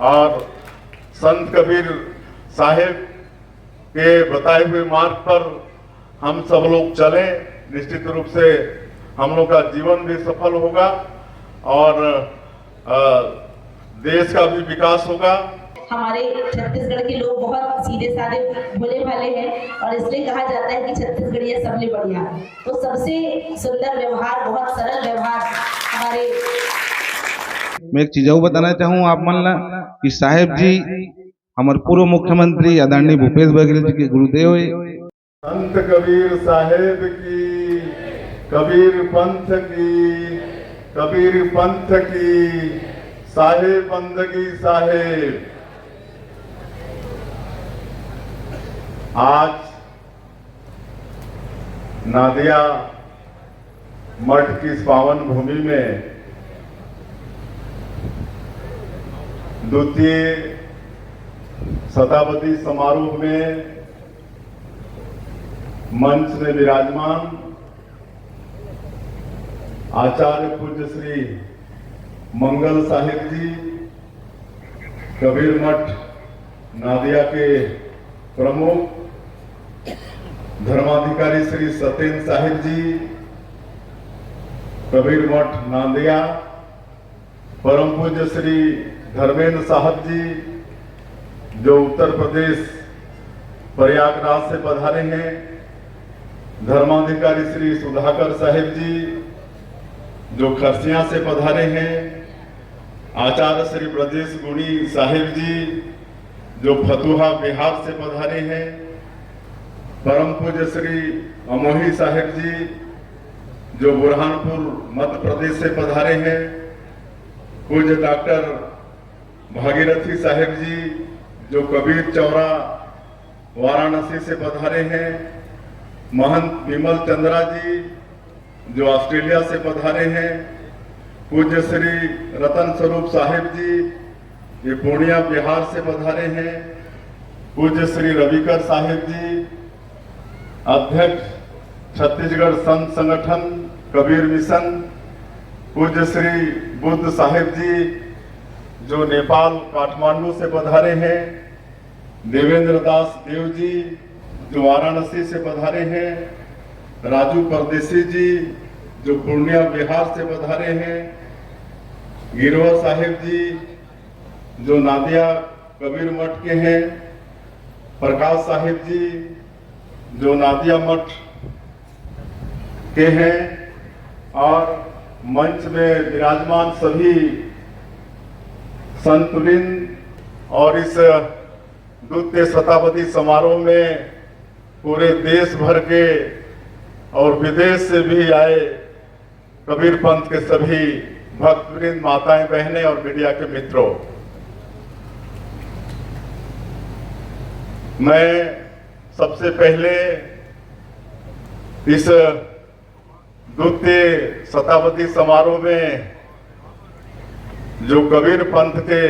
और संत कबीर साहिब के बताए हुए मार्ग पर हम सब लोग चलें, निश्चित रूप से हम लोग का जीवन भी सफल होगा और देश का भी विकास होगा। हमारे छत्तीसगढ़ के लोग बहुत सीधे साधे भोले भाले हैं और इसलिए कहा जाता है कि छत्तीसगढ़िया सबले बढ़िया। तो सबसे सुंदर व्यवहार, बहुत सरल व्यवहार हमारे। मैं एक चीज और बताना चाहूँ आप मन ला कि साहेब जी हमारे पूर्व मुख्यमंत्री आदरणीय भूपेश बघेल जी के गुरुदेव है। संत कबीर साहेब की, कबीर पंथ की, कबीर पंथ की, साहेब बंदगी साहेब। आज नादिया मठ की इस पावन भूमि में द्वितीय शताब्दी समारोह में मंच में विराजमान आचार्य पूज्य श्री मंगल साहिब जी, कबीर मठ नादिया के प्रमुख धर्माधिकारी श्री सत्येंद्र साहिब जी, कबीर मठ नादिया, परम पूज्य श्री धर्मेंद्र साहब जी जो उत्तर प्रदेश प्रयागराज से पधारे हैं, धर्माधिकारी श्री सुधाकर साहिब जी जो खरसिया से पधारे हैं, आचार्य श्री ब्रजेश गुणी साहिब जी जो फतुहा बिहार से पधारे हैं, परम पूज्य श्री अमोही साहिब जी जो बुरहानपुर मध्य प्रदेश से पधारे हैं, पूज्य डॉक्टर भागीरथी साहिब जी जो कबीर चौरा वाराणसी से पधारे हैं, महंत विमल चंद्रा जी जो ऑस्ट्रेलिया से पधारे हैं, पूज्य श्री रतन स्वरूप साहिब जी ये पूर्णिया बिहार से पधारे हैं, पूज्य श्री रविकर साहिब जी अध्यक्ष छत्तीसगढ़ संत संगठन कबीर मिशन, पूज्य श्री बुद्ध साहिब जी जो नेपाल काठमांडू से पधारे हैं, देवेंद्र दास देव जी जो वाराणसी से पधारे हैं, राजू परदेसी जी जो पूर्णिया बिहार से पधारे हैं, गिरवर साहिब जी जो नादिया कबीर मठ के हैं, प्रकाश साहिब जी जो नादिया मठ के हैं और मंच में विराजमान सभी संतवृंद और इस द्वितीय शताब्दी समारोह में पूरे देश भर के और विदेश से भी आए कबीर पंथ के सभी भक्तवृंद, माताएं, बहनें और मीडिया के मित्रों, मैं सबसे पहले इस द्वितीय शताब्दी समारोह में जो कबीर पंथ के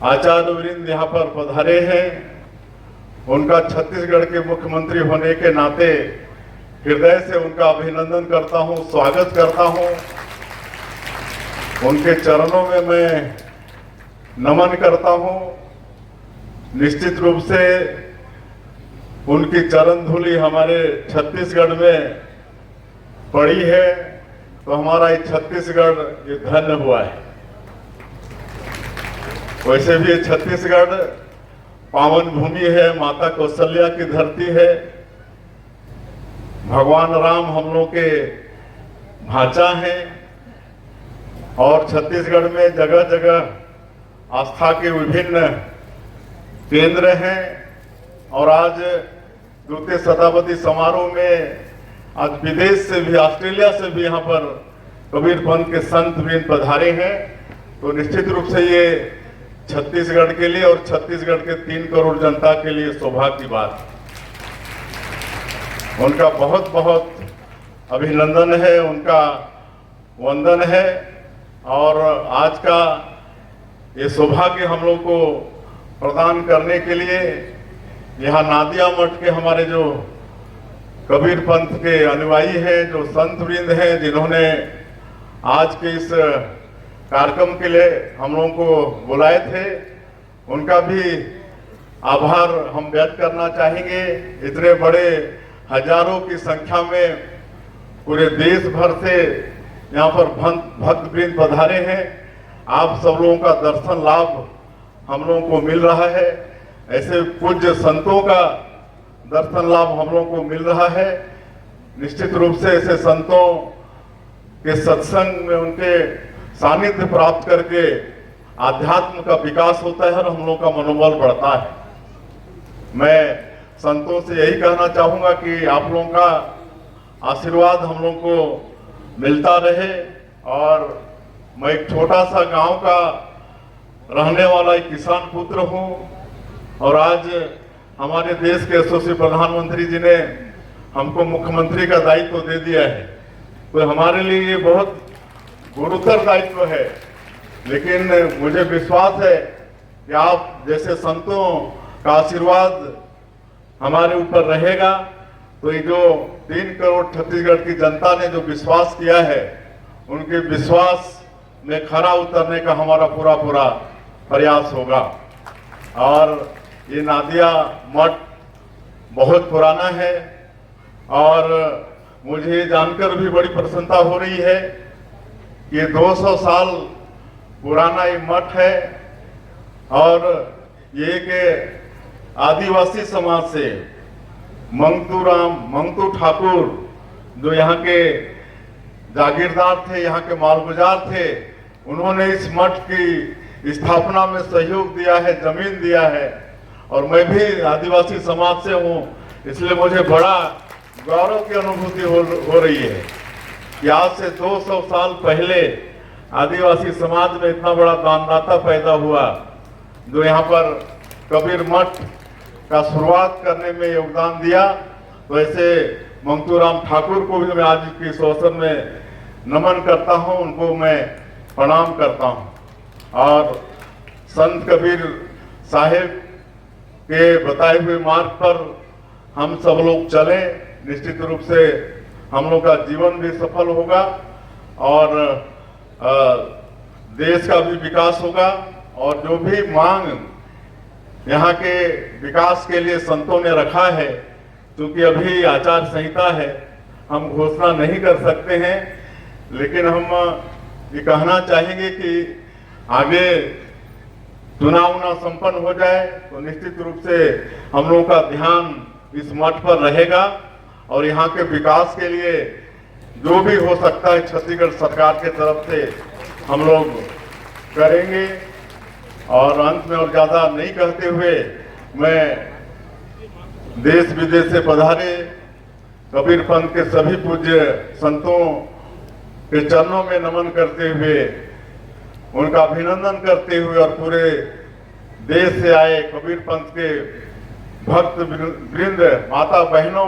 आचार्य वृंद यहाँ पर पधारे हैं, उनका छत्तीसगढ़ के मुख्यमंत्री होने के नाते हृदय से उनका अभिनंदन करता हूँ, स्वागत करता हूँ। उनके चरणों में मैं नमन करता हूँ। निश्चित रूप से उनकी चरण धूलि हमारे छत्तीसगढ़ में पड़ी है तो हमारा ये छत्तीसगढ़ ये धन्य हुआ है। वैसे भी ये छत्तीसगढ़ पावन भूमि है, माता कौशल्या की धरती है, भगवान राम हम लोग के भांचा हैं और छत्तीसगढ़ में जगह जगह आस्था के विभिन्न केंद्र हैं और आज द्वितीय शताब्दी समारोह में आज विदेश से भी, ऑस्ट्रेलिया से भी यहाँ पर कबीर पंथ के संत वृंद पधारे हैं। तो निश्चित रूप से ये छत्तीसगढ़ के लिए और छत्तीसगढ़ के 3 करोड़ जनता के लिए सौभाग्य की बात है। उनका बहुत बहुत अभिनंदन है, उनका वंदन है और आज का ये सौभाग्य हम लोग को प्रदान करने के लिए यहाँ नादिया मठ के हमारे जो कबीर पंथ के अनुयायी हैं, जो संत वृंद हैं, जिन्होंने आज के इस कार्यक्रम के लिए हम लोगों को बुलाए थे, उनका भी आभार हम व्यक्त करना चाहेंगे। इतने बड़े हजारों की संख्या में पूरे देश भर से यहाँ पर भक्तवृंद पधारे हैं। आप सब लोगों का दर्शन लाभ हम लोगों को मिल रहा है। ऐसे पूज्य संतों का दर्शन लाभ हम लोगों को मिल रहा है। निश्चित रूप से ऐसे संतों के सत्संग में उनके सानिध्य प्राप्त करके आध्यात्म का विकास होता है और हम लोगों का मनोबल बढ़ता है। मैं संतों से यही कहना चाहूंगा कि आप लोगों का आशीर्वाद हम लोगों को मिलता रहे। और मैं एक छोटा सा गांव का रहने वाला एक किसान पुत्र हूं और आज हमारे देश के यशस्वी प्रधानमंत्री जी ने हमको मुख्यमंत्री का दायित्व दे दिया है, तो हमारे लिए ये बहुत गुरुतर दायित्व है। लेकिन मुझे विश्वास है कि आप जैसे संतों का आशीर्वाद हमारे ऊपर रहेगा तो ये जो 3 करोड़ छत्तीसगढ़ की जनता ने जो विश्वास किया है, उनके विश्वास में खरा उतरने का हमारा पूरा प्रयास होगा। और ये नादिया मठ बहुत पुराना है और मुझे जानकर भी बड़ी प्रसन्नता हो रही है कि ये 200 साल पुराना ये मठ है और ये एक आदिवासी समाज से मंगतू ठाकुर जो यहाँ के जागीरदार थे, यहाँ के मालगुजार थे, उन्होंने इस मठ की स्थापना में सहयोग दिया है, जमीन दिया है। और मैं भी आदिवासी समाज से हूँ, इसलिए मुझे बड़ा गौरव की अनुभूति हो रही है कि आज से 200 साल पहले आदिवासी समाज में इतना बड़ा दानदाता पैदा हुआ जो यहाँ पर कबीर मठ का शुरुआत करने में योगदान दिया। तो ऐसे मंगतूराम ठाकुर को भी मैं आज के इस अवसर में नमन करता हूँ, उनको मैं प्रणाम करता हूँ। और संत कबीर साहिब के बताए हुए मार्ग पर हम सब लोग चलें, निश्चित रूप से हम लोग का जीवन भी सफल होगा और देश का भी विकास होगा। और जो भी मांग यहाँ के विकास के लिए संतों ने रखा है, क्योंकि अभी आचार संहिता है, हम घोषणा नहीं कर सकते हैं, लेकिन हम ये कहना चाहेंगे कि आगे चुनाव ना संपन्न हो जाए तो निश्चित रूप से हम लोगों का ध्यान इस मठ पर रहेगा और यहाँ के विकास के लिए जो भी हो सकता है छत्तीसगढ़ सरकार के तरफ से हम लोग करेंगे। और अंत में और ज्यादा नहीं कहते हुए मैं देश विदेश से पधारे कबीर पंथ के सभी पूज्य संतों के चरणों में नमन करते हुए, उनका अभिनंदन करते हुए और पूरे देश से आए कबीर पंथ के भक्त वृंद माता बहनों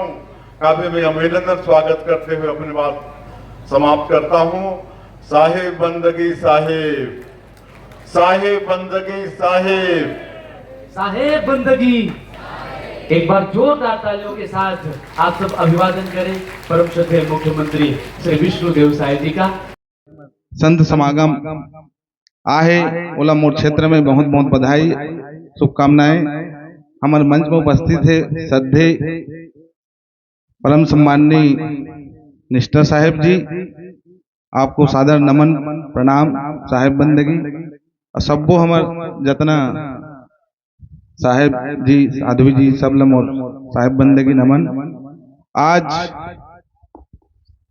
का भी मैं अभिनंदन स्वागत करते हुए अपनी बात समाप्त करता हूं। साहिब बंदगी साहिब, साहिब बंदगी साहिब, साहेब बंदगी। एक बार जोरदार तालियों के साथ आप सब अभिवादन करें परम श्रद्धेय मुख्यमंत्री श्री विष्णुदेव साय जी का। संत समागम आहे ओला मोर क्षेत्र में बहुत बहुत बधाई शुभकामनाएं। हमारे मंच में उपस्थित है श्रद्धेय परम सम्माननीय निष्ठा साहेब जी, आपको सादर नमन प्रणाम साहेब बंदगी। और सबो हमार जतना साहेब जी साधु जी सब मोर साहेब बंदगी नमन। आज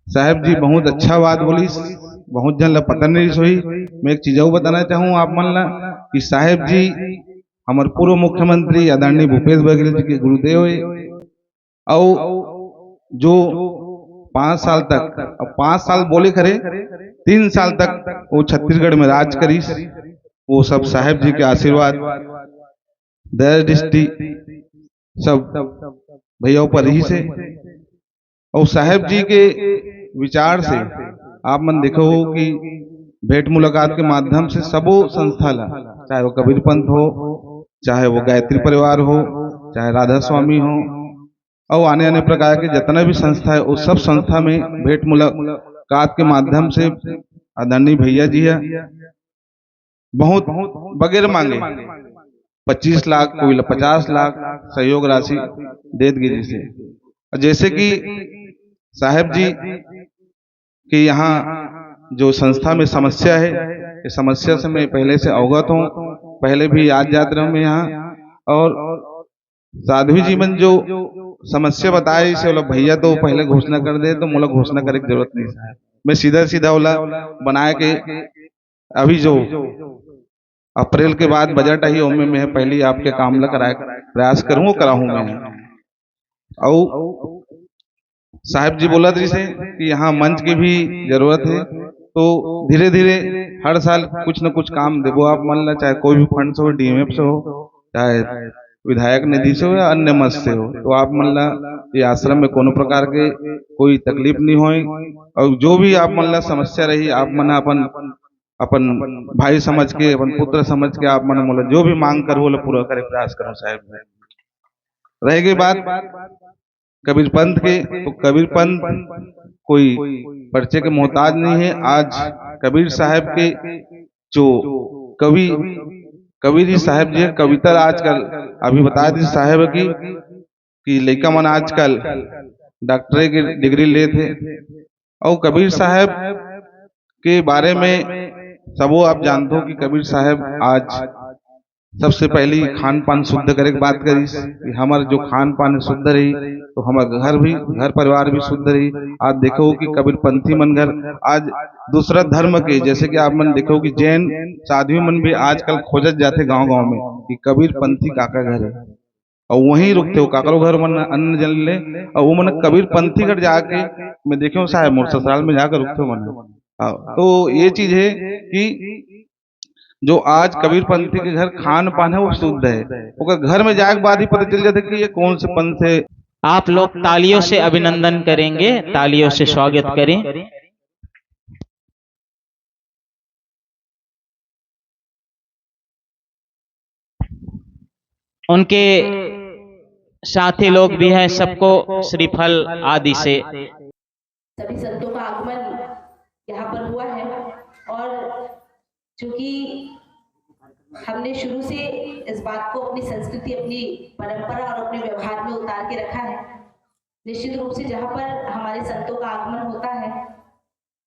साहेब जी बहुत अच्छा बात बोली, बहुत जन ला पता नहीं सोई। मैं एक चीज और बताना चाहूँ आप मन ला कि साहेब जी हमारे पूर्व मुख्यमंत्री आदरणीय भूपेश बघेल जी के गुरुदेव है और जो 5 साल तक, अब 5 साल बोले करे 3 साल तक वो छत्तीसगढ़ में राज करीस, वो सब साहेब जी के आशीर्वाद दया दृष्टि सब भैया पर ही से। और साहेब जी के विचार से आप मन देखो हो कि भेंट मुलाकात के माध्यम से सबो संस्था ला, चाहे वो कबीर पंथ हो, चाहे वो गायत्री परिवार हो, चाहे राधा स्वामी हो और आने आने प्रकार के जितना भी संस्था है, उस सब संस्था में भेंट मुलाकात के माध्यम से आदरणीय भैया जी है बहुत बगैर मांगे 25 लाख, कोई 50 लाख सहयोग राशि देत गिरी से। जैसे कि साहब जी कि यहाँ जो संस्था में समस्या है, इस समस्या से मैं पहले से अवगत हूँ, पहले भी आज जात रहा मैं यहाँ। और साध्वी जीवन जो समस्या बताए इसे बोला भैया तो पहले घोषणा कर दे, तो मुझे घोषणा करने की जरूरत नहीं है, मैं सीधा सीधा बोला बनाए के अभी जो अप्रैल के बाद बजट आई ओमे मैं पहले आपके काम ला कराए प्रयास करूँ कराहूँ मैं। और साहब जी बोला जैसे कि यहाँ मंच की भी जरूरत है, तो धीरे धीरे हर साल कुछ न कुछ काम देवो आप मान ला, चाहे कोई भी फंड से हो, डीएमएफ से हो, चाहे विधायक निधि से हो या अन्य मत से हो, तो आप मान ला ये आश्रम में कोनो प्रकार के कोई तकलीफ नहीं हो। और जो भी आप मान ला समस्या रही आप मना अपन भाई समझ के, अपन पुत्र समझ के आप मन मोला जो भी मांग करो वो पूरा करे प्रयास करो साहब। रह गई बात कबीर पंथ के, तो कबीर पंथ कोई पर्चे के मोहताज नहीं है। आज कबीर साहब के जो कबीर जी साहब जी कविता आजकल अभी बता दी साहब कि लड़का मन आजकल डॉक्टरी की डिग्री ले थे। और कबीर साहब के बारे में सबो आप जानते हो कि कबीर साहब आज सबसे पहली खान पान शुद्ध करे की बात करी कि हमारे जो खान पान शुद्ध रही तो हमारा घर परिवार भी शुद्ध रही। आज देखो कि कबीर पंथी मन घर आज दूसरा धर्म के, जैसे कि आप मन देखो कि जैन साधु मन भी आजकल खोजत जाते गांव गांव में कि कबीर पंथी काका घर है, और वहीं रुकते हो काकरो घर मन अन्न जल ले, और वो मन कबीर पंथी घर जाके मैं देखो साहब मोर ससुराल में जाकर रुकते हो मन। तो ये चीज है कि जो आज कबीर पंथी के घर खान पान है वो शुद्ध है, अगर घर में जाए के बाद ही पता चल जाता कि ये कौन से पंथ है। आप लोग तालियों से अभिनंदन करेंगे, तालियों से स्वागत करें। उनके साथी लोग भी हैं, सबको श्रीफल आदि से सभी संतों का आगमन यहाँ पर हुआ है। और चूंकि हमने शुरू से इस बात को अपनी संस्कृति, अपनी परंपरा और अपने व्यवहार में उतार के रखा है, निश्चित रूप से जहाँ पर हमारे संतों का आगमन होता है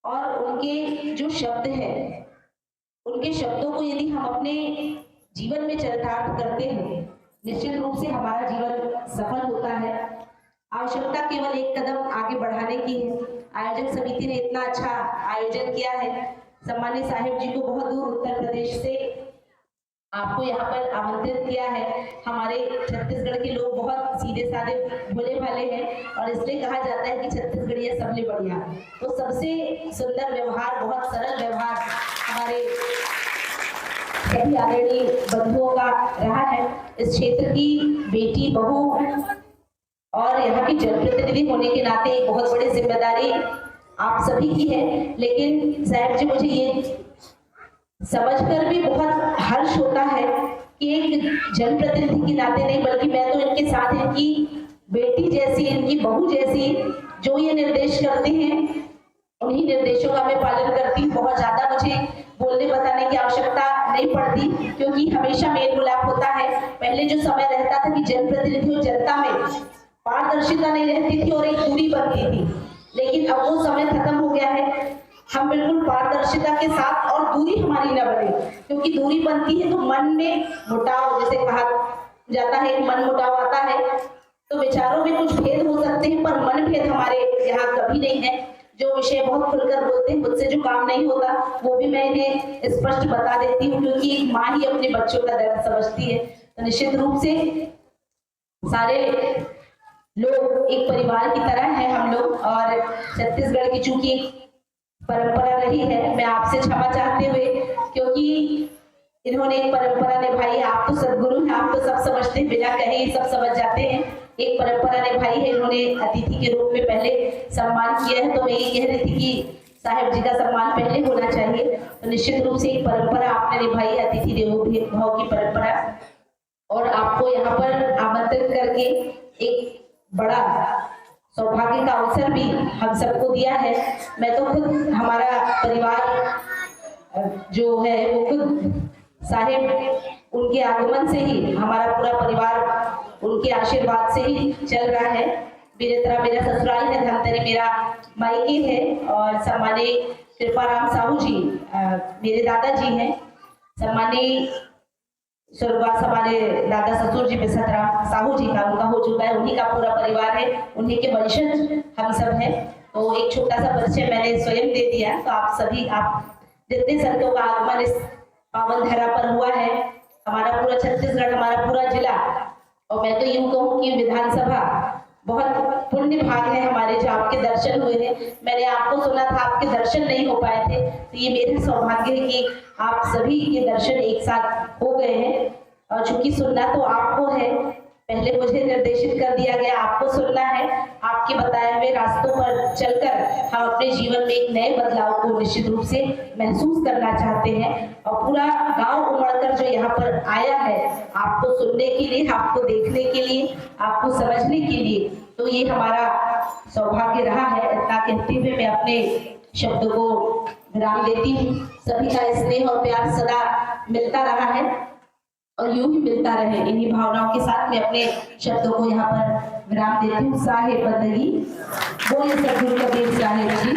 और उनके जो शब्द है, उनके शब्दों को यदि हम अपने जीवन में चरितार्थ करते हैं, निश्चित रूप से हमारा जीवन सफल होता है। आवश्यकता केवल एक कदम आगे बढ़ाने की है। आयोजक समिति ने इतना अच्छा आयोजन किया है। सम्मानित साहिब जी को बहुत दूर उत्तर प्रदेश से आपको यहाँ पर आमंत्रित किया है। हमारे छत्तीसगढ़ के लोग बहुत सीधे साधे भोले भाले हैं और इसलिए कहा जाता है कि छत्तीसगढ़िया सबले बढ़िया। तो सबसे सुंदर व्यवहार, बहुत सरल व्यवहार हमारे सभी आदरणीय बंधुओं का रहा है। इस क्षेत्र की बेटी, बहू और यहाँ की जनप्रतिनिधि होने के नाते एक बहुत बड़ी जिम्मेदारी आप सभी की है। लेकिन साहब जी, मुझे ये समझकर भी बहुत हर्ष होता है कि एक जनप्रतिनिधि के नाते नहीं, बल्कि मैं तो इनके साथ इनकी बेटी जैसी, इनकी बहू जैसी, जो ये निर्देश करते हैं उन्हीं निर्देशों का मैं पालन करती हूँ। बहुत ज्यादा मुझे बोलने बताने की आवश्यकता नहीं पड़ती, क्योंकि हमेशा मेल मिलाप होता है। पहले जो समय रहता था कि जनप्रतिनिधि और जनता में पारदर्शिता नहीं रहती थी और एक दूरी बनती थी, लेकिन अब वो समय खत्म हो गया है। हम बिल्कुल पारदर्शिता के साथ, और दूरी हमारी न बने, क्योंकि दूरी बनती है तो मन में मुटाव, जैसे कहा जाता है मन मुटाव आता है, तो विचारों में कुछ भेद हो सकते हैं पर मन भेद हमारे यहाँ कभी नहीं है। जो विषय बहुत खुलकर बोलते हैं, मुझसे जो काम नहीं होता वो भी मैं इन्हें स्पष्ट बता देती हूँ, क्योंकि एक माँ ही अपने बच्चों का दर्द समझती है। तो निश्चित रूप से सारे लोग एक परिवार की तरह है हम लोग, और छत्तीसगढ़ की चूंकि परंपरा रही है, मैं आपसे क्षमा चाहते हुए, क्योंकि इन्होंने एक परंपरा निभाई। आप तो सदगुरु हैं, आप तो सब समझते हैं, बिना कहे ही सब समझ जाते हैं। एक परंपरा निभाई है इन्होंने, अतिथि के रूप में पहले सम्मान किया है। तो मैं ये कह रही थी कि साहिब जी का सम्मान पहले होना चाहिए। तो निश्चित रूप से एक परंपरा आपने निभाई है, अतिथि देवो भव की परंपरा, और आपको यहाँ पर आमंत्रित करके एक बड़ा सौभाग्य का अवसर भी हम सबको दिया है। मैं तो खुद, हमारा परिवार जो है वो खुद साहिब उनके आगमन से ही हमारा पूरा परिवार उनके आशीर्वाद से ही चल रहा है। बीरेतरा मेरा ससुराल है, धमतरी मेरा मायके है और सम्मानीय कृपाराम साहू जी मेरे दादाजी हैं। सम्मानीय स्वर्गवास हमारे दादा ससुर जी बिसतराम साहू जी का उनका हो चुका है, उन्हीं का पूरा परिवार है, उन्हीं के वंशज हम सब हैं। तो एक छोटा सा परिचय मैंने स्वयं दे दिया। तो आप सभी, आप जितने संतों का आगमन इस पावन धरा पर हुआ है, हमारा पूरा छत्तीसगढ़, हमारा पूरा जिला, और मैं तो यूं कहूँ कि विधानसभा बहुत पुण्य भाग है हमारे जो आपके दर्शन हुए हैं। मैंने आपको सुना था, आपके दर्शन नहीं हो पाए थे, तो ये मेरा सौभाग्य है कि आप सभी के दर्शन एक साथ हो गए हैं। और चूंकि सुनना तो आपको है, पहले मुझे निर्देशित कर दिया गया, आपको सुनना है। आपके बताए हुए रास्तों पर चलकर हम अपने जीवन में एक नए बदलाव को निश्चित रूप से महसूस करना चाहते हैं। और पूरा गांव उमड़कर जो यहाँ पर आया है आपको सुनने के लिए, आपको देखने के लिए, आपको समझने के लिए, तो ये हमारा सौभाग्य रहा है। इतना कहते हुए मैं अपने शब्दों को विराम देती हूँ। सभी का स्नेह और प्यार सदा मिलता रहा है और यूं ही मिलता रहे। इन्हीं भावनाओं के साथ मैं अपने शब्दों को यहाँ पर विराम देती हूँ। साहिब बंदगी बोले सतगुरु कबीर साहिब जी।